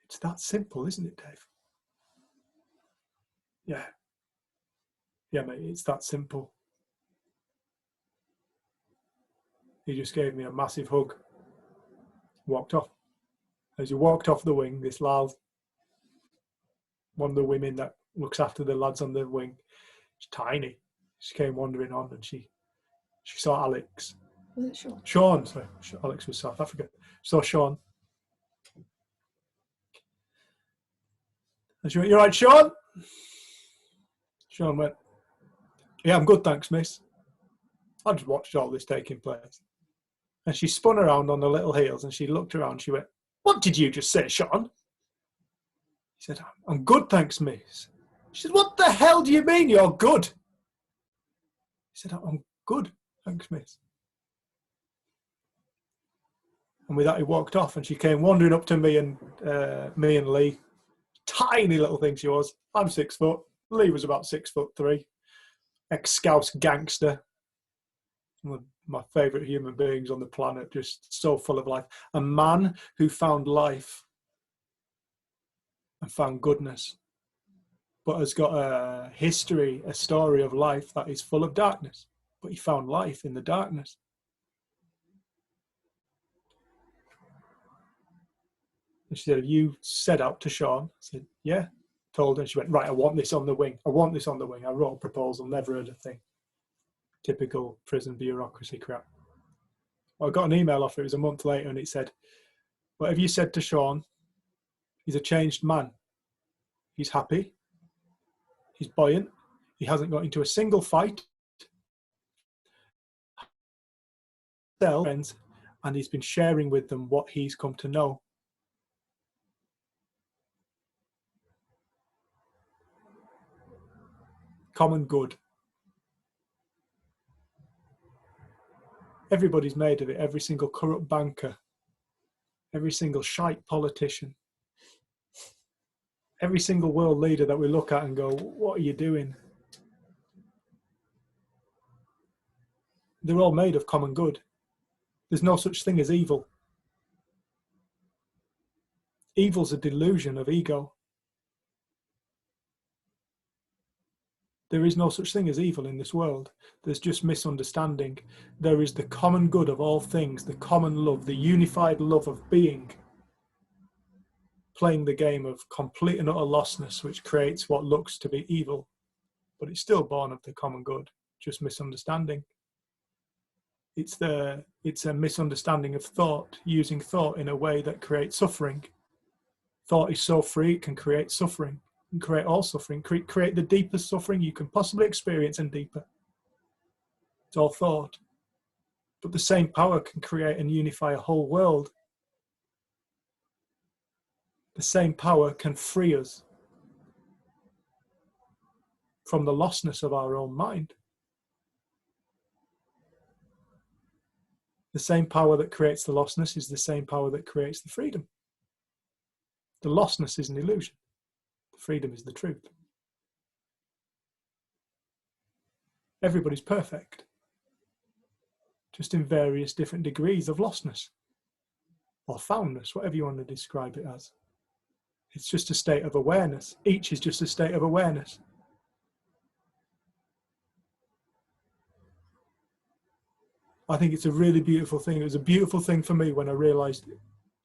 it's that simple, isn't it, Dave? Yeah. Yeah, mate, it's that simple. He just gave me a massive hug. Walked off. As he walked off the wing, this Lal, one of the women that looks after the lads on the wing, she's tiny. She came wandering on and she saw Alex. Was it Sean? Sean, sorry. Alex was South Africa. Saw Sean. And she went, you all right, Sean? Sean went, yeah, I'm good, thanks, miss. I just watched all this taking place. And she spun around on her little heels and she looked around. She went, what did you just say, Sean? He said, I'm good, thanks, miss. She said, what the hell do you mean you're good? said, I'm good, thanks, miss. And with that, he walked off, and she came wandering up to me and Lee. Tiny little thing she was. I'm 6 foot. Lee was about 6'3". Ex-Scouse gangster. One of my favourite human beings on the planet, just so full of life. A man who found life and found goodness, but has got a history, a story of life that is full of darkness. But he found life in the darkness. And she said, have you set out to Sean? I said, yeah. Told her, and she went, right, I want this on the wing. I want this on the wing. I wrote a proposal, never heard a thing. Typical prison bureaucracy crap. Well, I got an email off it. It was a month later, and it said, what have you said to Sean? He's a changed man. He's happy. He's buoyant. He hasn't got into a single fight. And he's been sharing with them what he's come to know. Common good. Everybody's made of it. Every single corrupt banker, every single shite politician, every single world leader that we look at and go, what are you doing? They're all made of common good. There's no such thing as evil. Evil's a delusion of ego. There is no such thing as evil in this world. There's just misunderstanding. There is the common good of all things, the common love, the unified love of being, playing the game of complete and utter lostness, which creates what looks to be evil, but it's still born of the common good, just misunderstanding. It's a misunderstanding of thought, using thought in a way that creates suffering. Thought is so free, it can create suffering. And create all suffering, create the deepest suffering you can possibly experience and deeper. It's all thought. But the same power can create and unify a whole world. The same power can free us from the lostness of our own mind. The same power that creates the lostness is the same power that creates the freedom. The lostness is an illusion. The freedom is the truth. Everybody's perfect, just in various different degrees of lostness or foundness, whatever you want to describe it as. It's just a state of awareness. Each is just a state of awareness. I think it's a really beautiful thing. It was a beautiful thing for me when I realized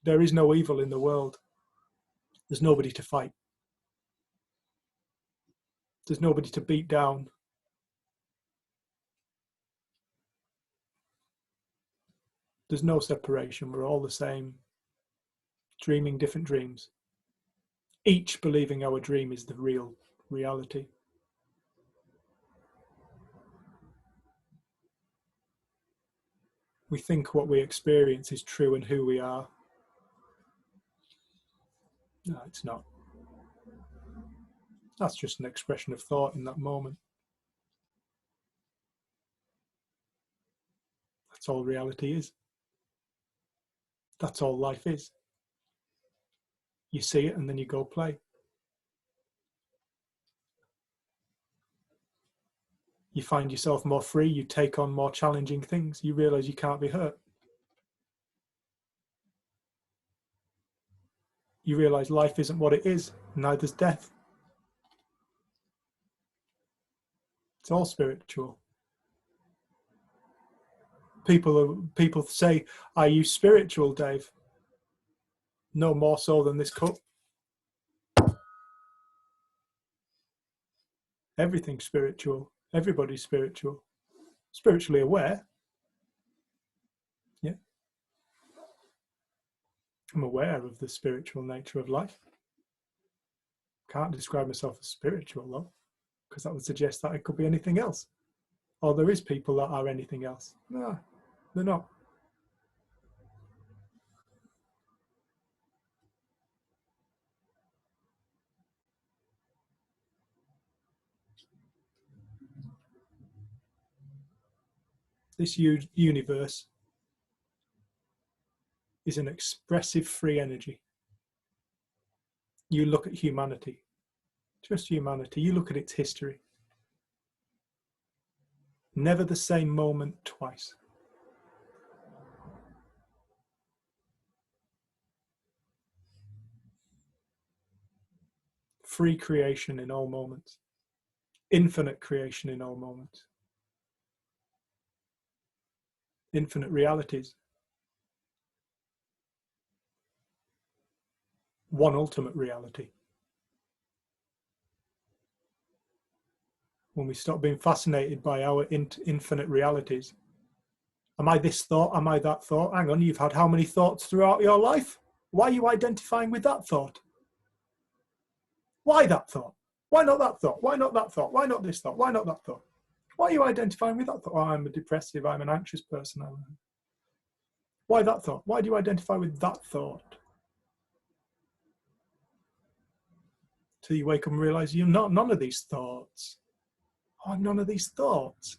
there is no evil in the world. There's nobody to fight. There's nobody to beat down. There's no separation. We're all the same, dreaming different dreams. Each believing our dream is the real reality. We think what we experience is true and who we are. No, it's not. That's just an expression of thought in that moment. That's all reality is. That's all life is. You see it and then you go play. You find yourself more free, you take on more challenging things, you realize you can't be hurt. You realize life isn't what it is, neither's death. It's all spiritual. People say, are you spiritual, Dave? No more so than this cup. Everything's spiritual. Everybody's spiritual. Spiritually aware. Yeah. I'm aware of the spiritual nature of life. Can't describe myself as spiritual though, because that would suggest that it could be anything else. Or there is people that are anything else. No, they're not. This universe is an expressive, free energy. You look at humanity, just humanity. You look at its history. Never the same moment twice. Free creation in all moments. Infinite creation in all moments. Infinite realities. One ultimate reality. When we stop being fascinated by our infinite realities. Am I this thought? Am I that thought? Hang on, you've had how many thoughts throughout your life? Why are you identifying with that thought? Why that thought? Why not that thought? Why not that thought? Why not this thought? Why not that thought? Why are you identifying with that thought? Oh, I'm a depressive, I'm an anxious person. Why that thought? Why do you identify with that thought? Till you wake up and realize you're not none of these thoughts. Oh, I'm none of these thoughts.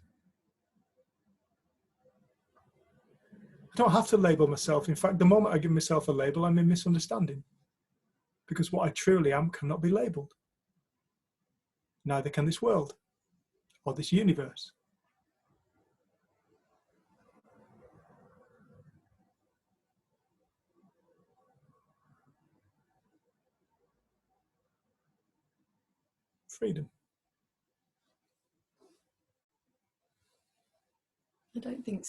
I don't have to label myself. In fact, the moment I give myself a label, I'm in misunderstanding. Because what I truly am cannot be labeled. Neither can this world or this universe. Freedom. I don't think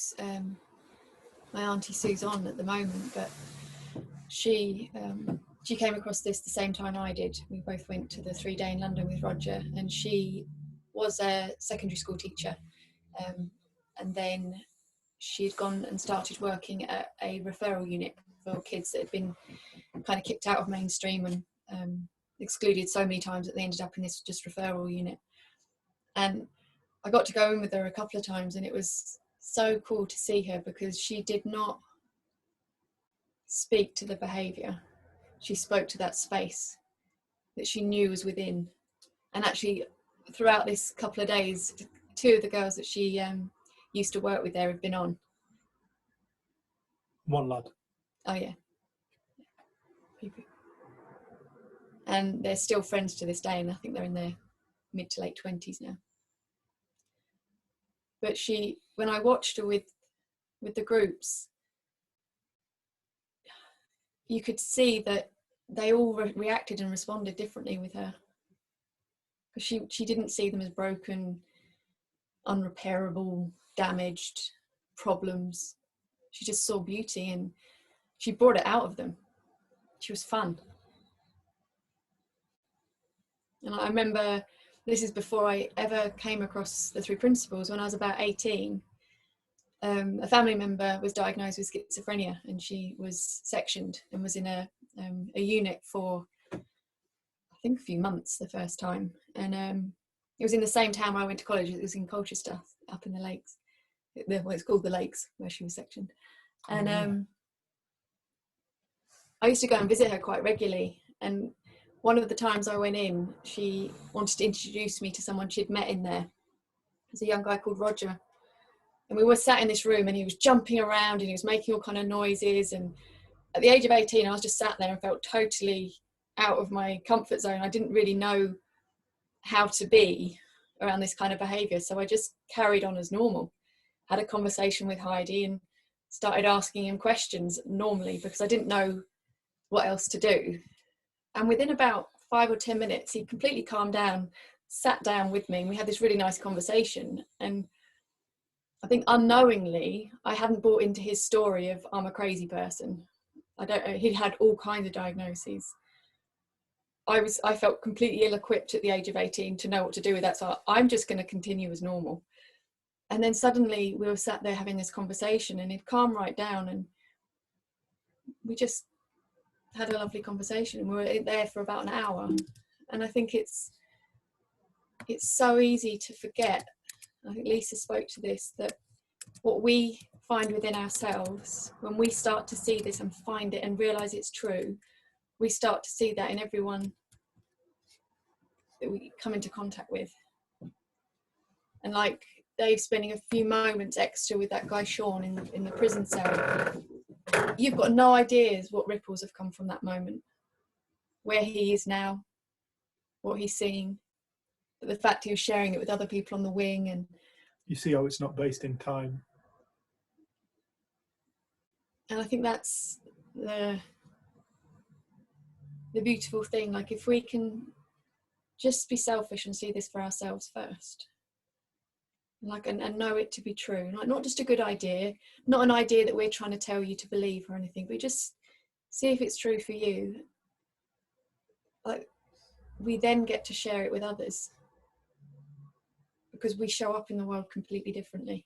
my auntie Sue's on at the moment, but she came across this the same time I did. We both went to the 3-day in London with Roger, and she was a secondary school teacher, and then she had gone and started working at a referral unit for kids that had been kind of kicked out of mainstream and excluded so many times that they ended up in this just referral unit. And I got to go in with her a couple of times, and it was so cool to see her because she did not speak to the behaviour. She spoke to that space that she knew was within. And actually, throughout this couple of days, 2 of the girls that she used to work with there have been on. One lad. Oh, yeah. And they're still friends to this day, and I think they're in their mid to late 20s now. But when I watched her with the groups, you could see that they all reacted and responded differently with her. Because she didn't see them as broken, unrepairable, damaged problems. She just saw beauty, and she brought it out of them. She was fun. And I remember, this is before I ever came across the 3 principles. When I was about 18, a family member was diagnosed with schizophrenia, and she was sectioned and was in a unit for, I think, a few months the first time. And it was in the same town where I went to college. It was in Colchester, up in the lakes. Well, it's called the Lakes, where she was sectioned. And I used to go and visit her quite regularly. And one of the times I went in, she wanted to introduce me to someone she'd met in there. There's a young guy called Roger. And we were sat in this room, and he was jumping around and he was making all kind of noises. And at the age of 18, I was just sat there and felt totally out of my comfort zone. I didn't really know how to be around this kind of behaviour. So I just carried on as normal. Had a conversation with Heidi and started asking him questions normally because I didn't know what else to do. And within about 5 or 10 minutes, he completely calmed down, sat down with me, and we had this really nice conversation. And I think unknowingly, I hadn't bought into his story of I'm a crazy person. I don't know, he'd had all kinds of diagnoses. I felt completely ill-equipped at the age of 18 to know what to do with that. So I'm just going to continue as normal. And then suddenly we were sat there having this conversation, and he'd calmed right down, and we just had a lovely conversation, and we were there for about an hour. And I think it's so easy to forget. I think Lisa spoke to this, that what we find within ourselves, when we start to see this and find it and realize it's true, we start to see that in everyone that we come into contact with. And like Dave spending a few moments extra with that guy Sean in the prison cell, you've got no ideas what ripples have come from that moment, where he is now, what he's seeing, but the fact he was sharing it with other people on the wing. And you see how it's not based in time. I think that's the beautiful thing. Like, if we can just be selfish and see this for ourselves first, like, and know it to be true, like, not just a good idea, not an idea that we're trying to tell you to believe or anything, but just see if it's true for you. Like, we then get to share it with others, because we show up in the world completely differently.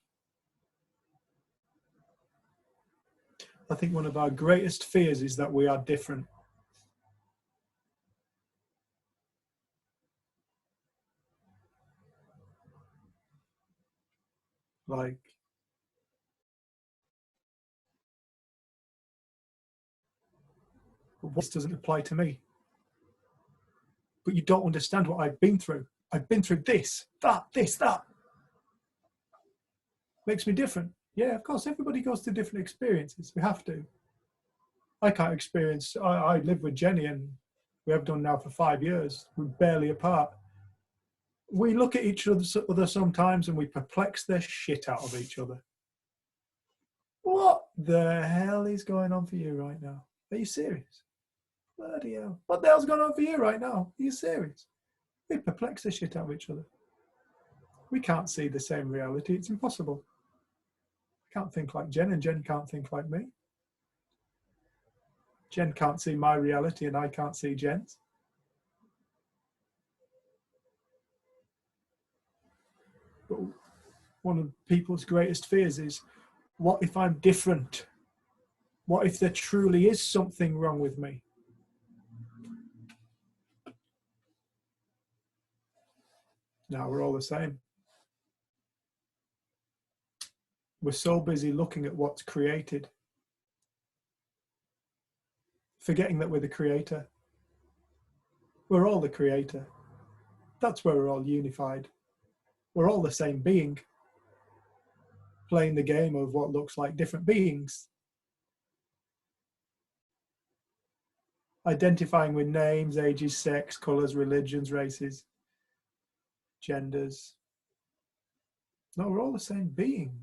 I think one of our greatest fears is that we are different. Like, this doesn't apply to me. But you don't understand what I've been through. I've been through this, that. Makes me different. Yeah, of course, everybody goes through different experiences. We have to. I can't experience, I live with Jenny, and we have done now for 5 years. We're barely apart. We look at each other sometimes and we perplex the shit out of each other. What the hell is going on for you right now? Are you serious? Bloody hell. What the hell's going on for you right now? Are you serious? We perplex the shit out of each other. We can't see the same reality. It's impossible. I can't think like Jen, and Jen can't think like me. Jen can't see my reality and I can't see Jen's. But one of people's greatest fears is, what if I'm different? What if there truly is something wrong with me? No, we're all the same. We're so busy looking at what's created, forgetting that we're the creator. We're all the creator. That's where we're all unified. We're all the same being, playing the game of what looks like different beings. Identifying with names, ages, sex, colours, religions, races, genders. No, we're all the same being,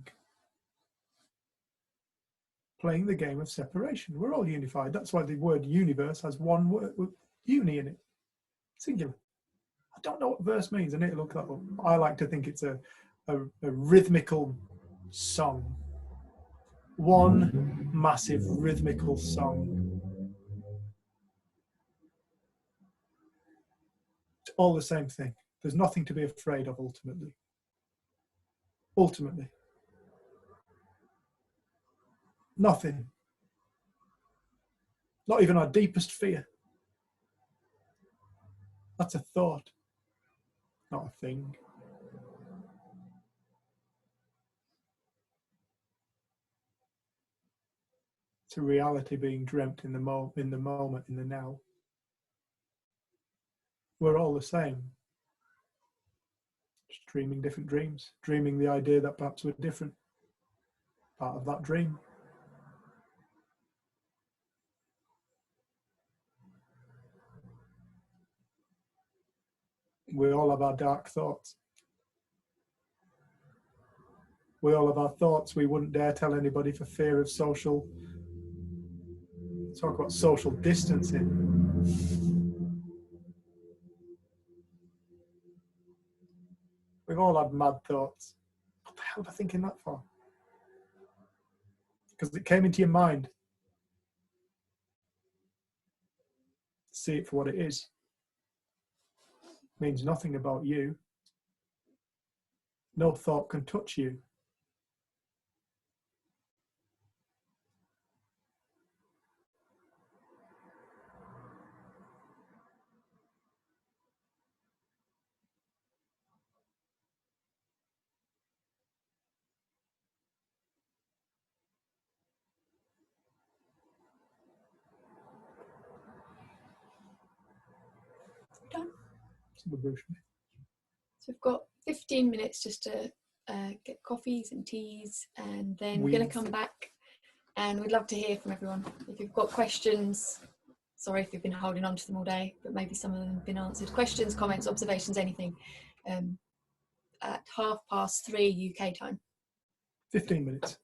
playing the game of separation. We're all unified. That's why the word universe has one word, uni, in it. Singular. I don't know what verse means. I need to look that up. I like to think it's a rhythmical song. One massive rhythmical song. It's all the same thing. There's nothing to be afraid of ultimately. Ultimately. Nothing. Not even our deepest fear. That's a thought, not a thing. It's a reality being dreamt in the moment, in the now. We're all the same. Just dreaming different dreams, dreaming the idea that perhaps we're different. Part of that dream. We all have our dark thoughts. We all have our thoughts we wouldn't dare tell anybody for fear of social, talk about social distancing. We've all had mad thoughts. What the hell am I thinking that for? Because it came into your mind. See it for what it is. It means nothing about you. No thought can touch you. Done. So we've got 15 minutes just to get coffees and teas, and then we're going to come back, and we'd love to hear from everyone. If you've got questions, sorry if you've been holding on to them all day, but maybe some of them have been answered. Questions, comments, observations, anything, at 3:30 UK time. 15 minutes.